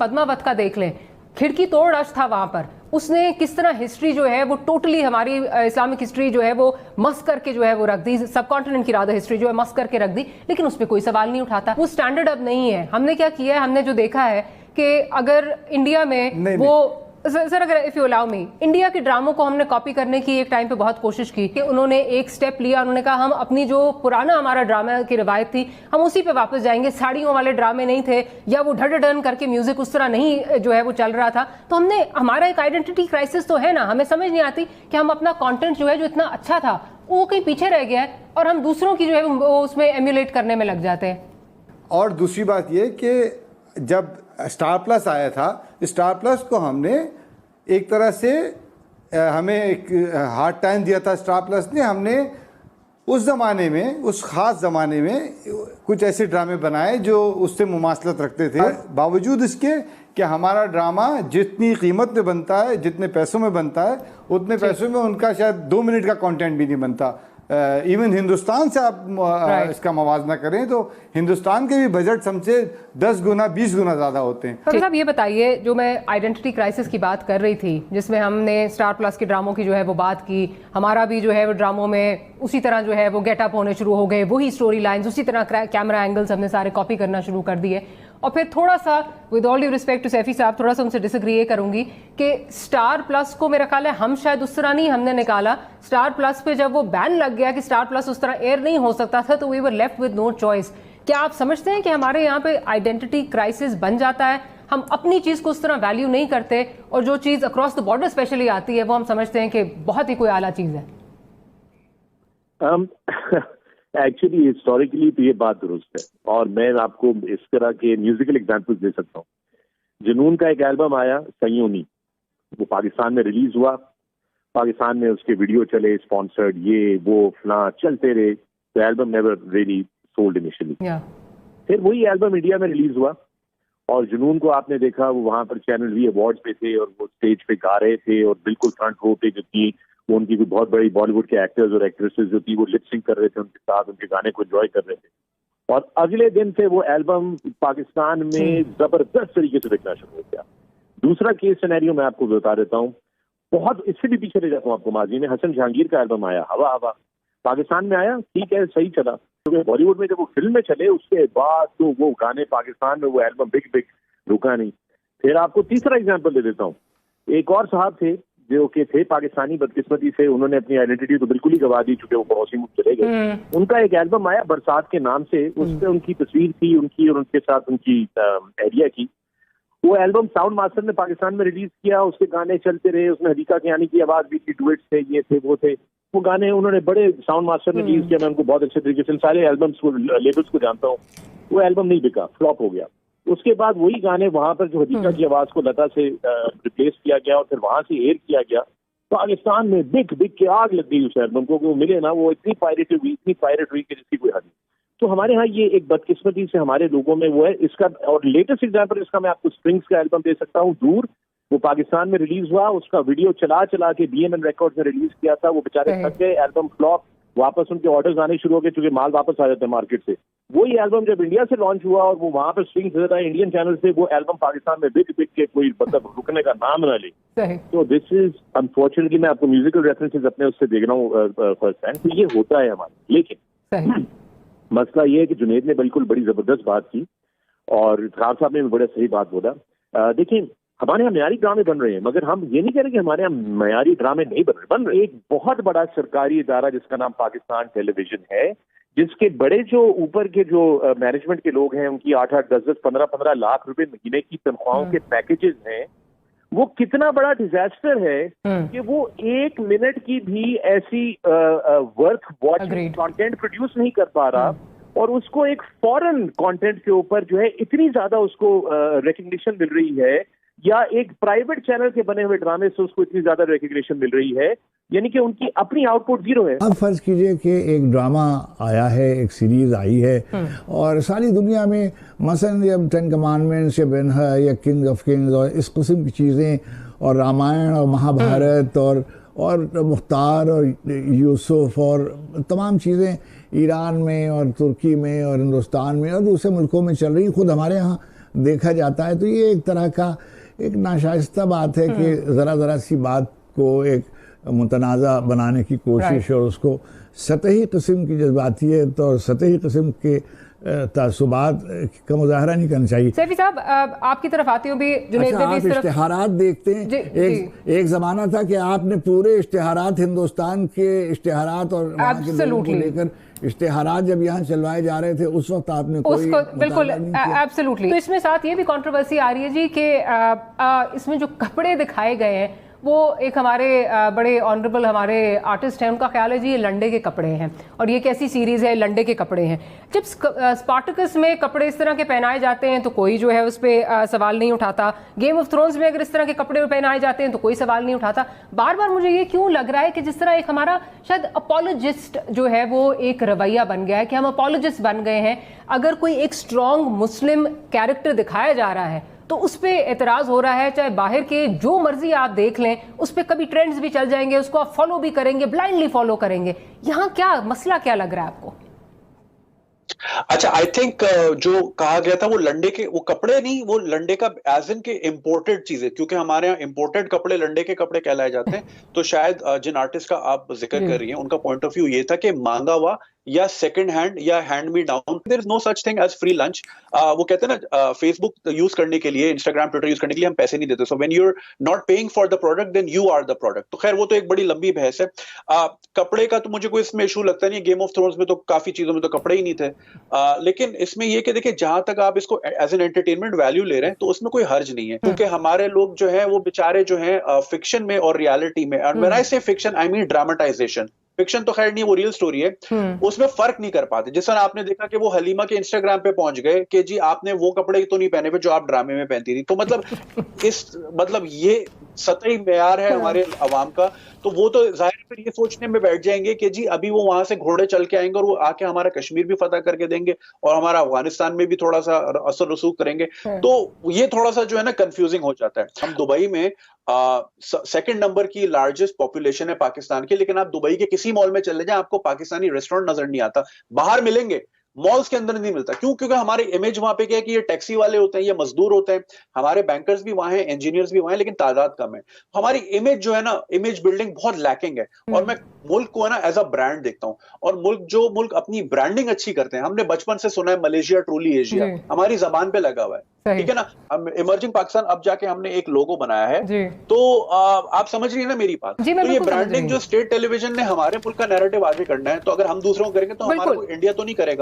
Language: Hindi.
पद्मावत का देख लें, खिड़की तोड़ रश था वहां पर, उसने किस तरह हिस्ट्री जो है वो टोटली हमारी इस्लामिक हिस्ट्री जो है वो मस करके जो है वो रख दी, सब कॉन्टिनेंट की राधा हिस्ट्री जो है मस करके रख दी, लेकिन उस पर कोई सवाल नहीं उठाता। वो स्टैंडर्ड अब नहीं है। हमने क्या किया है, हमने जो देखा है कि अगर इंडिया में वो सर अगर if you allow me, India के ड्रामों को हमने कॉपी करने की एक टाइम पे बहुत कोशिश की कि उन्होंने एक स्टेप लिया, उन्होंने कहा हम अपनी जो पुराना हमारा ड्रामा की रिवायत थी हम उसी पे वापस जाएंगे, साड़ियों वाले ड्रामे नहीं थे या वो ढडढन करके म्यूजिक उस तरह नहीं जो है वो चल रहा था। तो हमने, हमारा एक आइडेंटिटी क्राइसिस तो है ना, हमें समझ नहीं आती कि हम अपना कंटेंट जो है जो इतना अच्छा था वो कहीं पीछे रह गया है और हम दूसरों की जो है वो उसमें एम्यूलेट करने में लग जाते हैं। और दूसरी बात ये कि जब स्टार प्लस आया था, स्टार प्लस को हमने एक तरह से हमें एक हार्ड टाइम दिया था स्टार प्लस ने। हमने उस ज़माने में, उस ख़ास ज़माने में कुछ ऐसे ड्रामे बनाए जो उससे मुमासलत रखते थे, बावजूद इसके कि हमारा ड्रामा जितनी कीमत में बनता है, जितने पैसों में बनता है, उतने पैसों में उनका शायद 2 मिनट का कंटेंट भी नहीं बनता। इवन हिंदुस्तान से आप इसका मवाजना करें तो हिंदुस्तान के भी बजट हमसे 10 गुना 20 गुना ज़्यादा होते हैं। साहब ये बताइए, जो मैं आइडेंटिटी क्राइसिस की बात कर रही थी जिसमें हमने स्टार प्लस के ड्रामों की जो है वो बात की, हमारा भी जो है वो ड्रामों में उसी तरह जो है वो गेटअप होने शुरू हो गए, वही स्टोरी लाइन्स, उसी तरह कैमरा एंगल्स हमने सारे कॉपी करना शुरू कर दिए। और फिर थोड़ा सा with all due respect to Saifi साहब, थोड़ा सा उनसे डिसएग्री ये करूंगी कि स्टार प्लस को मेरा ख्याल है हम शायद उस तरह नहीं हमने निकाला। स्टार प्लस पे जब वो बैन लग गया कि स्टार प्लस उस तरह एयर नहीं हो सकता था, तो we were left with no choice. क्या आप समझते हैं कि हमारे यहाँ पे आइडेंटिटी क्राइसिस बन जाता है, हम अपनी चीज को उस तरह वैल्यू नहीं करते और जो चीज अक्रॉस द बॉर्डर स्पेशली आती है वो हम समझते हैं कि बहुत ही कोई आला चीज है? एक्चुअली हिस्टोरिकली तो ये बात दुरुस्त है और मैं आपको इस तरह के म्यूजिकल एग्जांपल्स दे सकता हूँ। जुनून का एक एल्बम आया सयोनी, वो पाकिस्तान में रिलीज हुआ, पाकिस्तान में उसके वीडियो चले, स्पॉन्सर्ड, ये वो फला चलते रहे। तो album never really sold initially. फिर वही एल्बम इंडिया में रिलीज हुआ और जुनून को आपने देखा, वो वहां पर चैनल वी अवार्ड्स पे थे और वो स्टेज पे गा रहे थे और बिल्कुल फ्रंट रो पे जो थी वो उनकी कोई बहुत बड़ी बॉलीवुड के एक्टर्स और एक्ट्रेसेस जो थी वो लिप सिंक कर रहे थे उनके साथ, उनके गाने को एंजॉय कर रहे थे। और अगले दिन से वो एल्बम पाकिस्तान में जबरदस्त तरीके से बिकना शुरू हो गया। दूसरा केस सिनेरियो मैं आपको बता देता हूँ, बहुत इससे भी पीछे ले जाता हूँ आपको, माजी में हसन जहांगीर का एल्बम आया हवा हवा, पाकिस्तान में आया, ठीक है सही चला, क्योंकि बॉलीवुड में जब वो फिल्म में चले उसके बाद तो वो गाने पाकिस्तान में वो एल्बम बिग रुका नहीं। फिर आपको तीसरा एग्जाम्पल दे देता हूँ, एक और साहब थे जो कि थे पाकिस्तानी, बदकिस्मती से उन्होंने अपनी आइडेंटिटी तो बिल्कुल ही गवा दी चूंकि वो पड़ोसी मुल्क चले गए। उनका एक एल्बम आया बरसात के नाम से, उस पर उनकी तस्वीर थी उनकी और उनके साथ उनकी एरिया की। वो एल्बम साउंड मास्टर ने पाकिस्तान में रिलीज किया, उसके गाने चलते रहे, उसमें हदीका कियानी की आवाज भी थी, डुएट्स थे, ये थे वो थे, वो गाने उन्होंने बड़े साउंड मास्टर ने रिलीज किया। मैं उनको बहुत अच्छे तरीके से सारे एल्बम्स को लेबल्स को जानता हूँ। वो एल्बम नहीं बिका, फ्लॉप हो गया। उसके बाद वही गाने वहां पर जो हदीका की आवाज को लता से रिप्लेस किया गया और फिर वहां से एयर किया गया, पाकिस्तान में बिक के आग लग गई उस एल्बम को, वो मिले ना, वो इतनी पायरेट हुई कि जिसकी कोई हद नहीं। तो हमारे यहाँ ये एक बदकिस्मती से हमारे लोगों में वो है इसका। और लेटेस्ट एग्जांपल इसका मैं आपको स्प्रिंग्स का एल्बम दे सकता हूँ, दूर, वो पाकिस्तान में रिलीज हुआ, उसका वीडियो चला के BMN रिकॉर्ड्स ने रिलीज किया था, वो बेचारे थक गए, एल्बम फ्लॉप, वापस उनके ऑर्डर्स आने शुरू हो गए क्योंकि माल वापस आ जाता है मार्केट से। वही एल्बम जब इंडिया से लॉन्च हुआ और वो वहां पर स्ट्रिंग्स देता है इंडियन चैनल से, वो एल्बम पाकिस्तान में बिक के कोई मतलब रुकने का नाम ना ले। तो दिस इज अनफॉर्चुनेटली, मैं आपको म्यूजिकल रेफरेंसेस अपने उससे देख रहा हूँ फर्स्ट हैंड, तो ये होता है हमारे। लेकिन मसला ये है कि जुनेद ने बिल्कुल बड़ी जबरदस्त बात की और खान साहब ने भी बड़े सही बात बोला। देखिए हमारे यहाँ मयारी ड्रामे बन रहे हैं, मगर हम ये नहीं कह रहे कि हमारे यहाँ मयारी ड्रामे नहीं बन रहे। एक बहुत बड़ा सरकारी इदारा जिसका नाम पाकिस्तान टेलीविजन है, जिसके बड़े जो ऊपर के जो मैनेजमेंट के लोग हैं, उनकी 8-8, 10-10, 15-15 लाख रुपए महीने की तनख्वाहों के पैकेजेस हैं, वो कितना बड़ा डिजास्टर है कि वो 1 मिनट की भी ऐसी वर्थ वॉचिंग कंटेंट प्रोड्यूस नहीं कर पा रहा और उसको एक फॉरेन कंटेंट के ऊपर जो है इतनी ज्यादा उसको रिकग्निशन मिल रही है, या एक प्राइवेट चैनल के बने हुए ड्रामे से उसको इतनी ज्यादा रिकग्निशन मिल रही है, यानी कि उनकी अपनी आउटपुट जीरो है। अब फर्ज कीजिए कि एक ड्रामा आया है, एक सीरीज आई है और सारी दुनिया में मसलन जब 10 कमांडमेंट्स या बेनहर या किंग ऑफ किंग्स और इस किस्म की चीज़ें और रामायण और महाभारत और मुख्तार और यूसुफ और तमाम चीज़ें ईरान में और तुर्की में और हिंदुस्तान में और दूसरे मुल्कों में चल रही, खुद हमारे यहाँ देखा जाता है। तो ये एक तरह का एक नाशाइस्ता बात है कि ज़रा सी बात को एक मुतनाज़ा बनाने की कोशिश और उसको सतही किस्म की जज्बातियत और सतही किस्म के तासुबात का मुजाहरा नहीं करना चाहिए। सैफी साहब, आपकी तरफ आती हूँ भी, जुनैद अच्छा, भी आप इस तरफ। इश्तिहारात देखते हैं। एक ज़माना था कि आपने पूरे इश्तिहारात, हिंदुस्तान के इश्तिहारात और वहाँ के लोगों को लेकर इश्तिहारात जब यहाँ चलवाए जा रहे थे, उस वक्त आपने कोई उसको बिल्कुल एब्सोल्युटली। तो इसमें साथ ये भी कंट्रोवर्सी आ रही है जी कि इसमें जो कपड़े दिखाए गए हैं वो एक हमारे बड़े ऑनरेबल हमारे आर्टिस्ट हैं, उनका ख्याल है जी ये लंडे के कपड़े हैं और ये कैसी सीरीज़ है, लंडे के कपड़े हैं। जब स्पार्टकस में कपड़े इस तरह के पहनाए जाते हैं तो कोई जो है उस पर सवाल नहीं उठाता। गेम ऑफ थ्रोन्स में अगर इस तरह के कपड़े पहनाए जाते हैं तो कोई सवाल नहीं उठाता। बार बार मुझे ये क्यों लग रहा है कि जिस तरह एक हमारा शायद अपोलोजिस्ट जो है वो एक रवैया बन गया है कि हम अपोलोजिस्ट बन गए हैं। अगर कोई एक स्ट्रॉन्ग मुस्लिम कैरेक्टर दिखाया जा रहा है तो उस पर एतराज़ हो रहा है, चाहे बाहर के जो मर्जी आप देख लें, उस पर कभी ट्रेंड्स भी चल जाएंगे, उसको आप फॉलो भी करेंगे, ब्लाइंडली फॉलो करेंगे। यहाँ क्या मसला क्या लग रहा है आपको? अच्छा, आई थिंक जो कहा गया था वो लंडे के वो कपड़े नहीं, वो लंडे का एज इन के इम्पोर्टेड चीजें, क्योंकि हमारे यहाँ इम्पोर्टेड कपड़े लंडे के कपड़े कहलाए जाते हैं। तो शायद जिन आर्टिस्ट का आप जिक्र कर रही हैं उनका पॉइंट ऑफ व्यू ये था कि मांगा हुआ या सेकंड हैंड या hand me down, there is no such thing as free lunch. वो कहते हैं ना, फेसबुक यूज करने के लिए, इंस्टाग्राम, ट्विटर यूज करने के लिए हम पैसे नहीं देते। So when you are not paying for the product then you are the product. तो खैर वो तो एक बड़ी लंबी बहस है। कपड़े का तो मुझे कोई इसमें इशू लगता नहीं। गेम ऑफ थ्रोन्स में तो काफी चीजों में तो कपड़े ही नहीं थे। लेकिन इसमें ये कि देखिए, जहां तक आप इसको एज एन एंटरटेनमेंट वैल्यू ले रहे हैं तो उसमें कोई हर्ज नहीं है, क्योंकि हमारे लोग जो है वो बेचारे जो है फिक्शन में और रियलिटी में, एंड व्हेन आई से fiction I mean dramatisation, fiction तो खैर नहीं, वो रियल स्टोरी है, उसमें फर्क नहीं कर पाते। जिस तरह आपने देखा कि वो हलीमा के इंस्टाग्राम पे पहुंच गए कि जी आपने वो कपड़े तो नहीं पहने हुए जो आप ड्रामे में पहनती थी। तो मतलब ये सतही मेयार है हमारे अवाम का। तो वो तो जाहिर फिर ये सोचने में बैठ जाएंगे कि जी अभी वो वहां से घोड़े चल के आएंगे और वो आके हमारा कश्मीर भी फतह करके देंगे और हमारा अफगानिस्तान में भी थोड़ा सा असर रसूख करेंगे। तो ये थोड़ा सा जो है ना कंफ्यूजिंग हो जाता है। हम दुबई में सेकंड नंबर की लार्जेस्ट पॉपुलेशन है पाकिस्तान की, लेकिन आप दुबई के किसी मॉल में चले जाएं आपको पाकिस्तानी रेस्टोरेंट नजर नहीं आता। बाहर मिलेंगे, मॉल्स के अंदर नहीं मिलता। क्यों? क्योंकि हमारे इमेज वहां पे क्या है कि ये टैक्सी वाले होते हैं, ये मजदूर होते हैं, हमारे बैंकर्स भी वहां हैं, इंजीनियर्स भी वहां हैं, लेकिन तादाद कम है। हमारी इमेज जो है ना, इमेज बिल्डिंग बहुत लैकिंग है। और मैं मुल्क को है ना एज अ ब्रांड देखता हूँ, और मुल्क अपनी ब्रांडिंग अच्छी करते हैं। हमने बचपन से सुना है मलेशिया ट्रूली एशिया, हमारी जबान पे लगा हुआ है, ठीक है ना। इमर्जिंग पाकिस्तान अब जाके हमने एक लोगो बनाया है, तो आप समझ रही है ना मेरी बात। तो ये ब्रांडिंग जो स्टेट टेलीविजन ने हमारे मुल्क का नैरेटिव आगे करना है, तो अगर हम दूसरों को करेंगे तो हमारा इंडिया तो नहीं करेगा।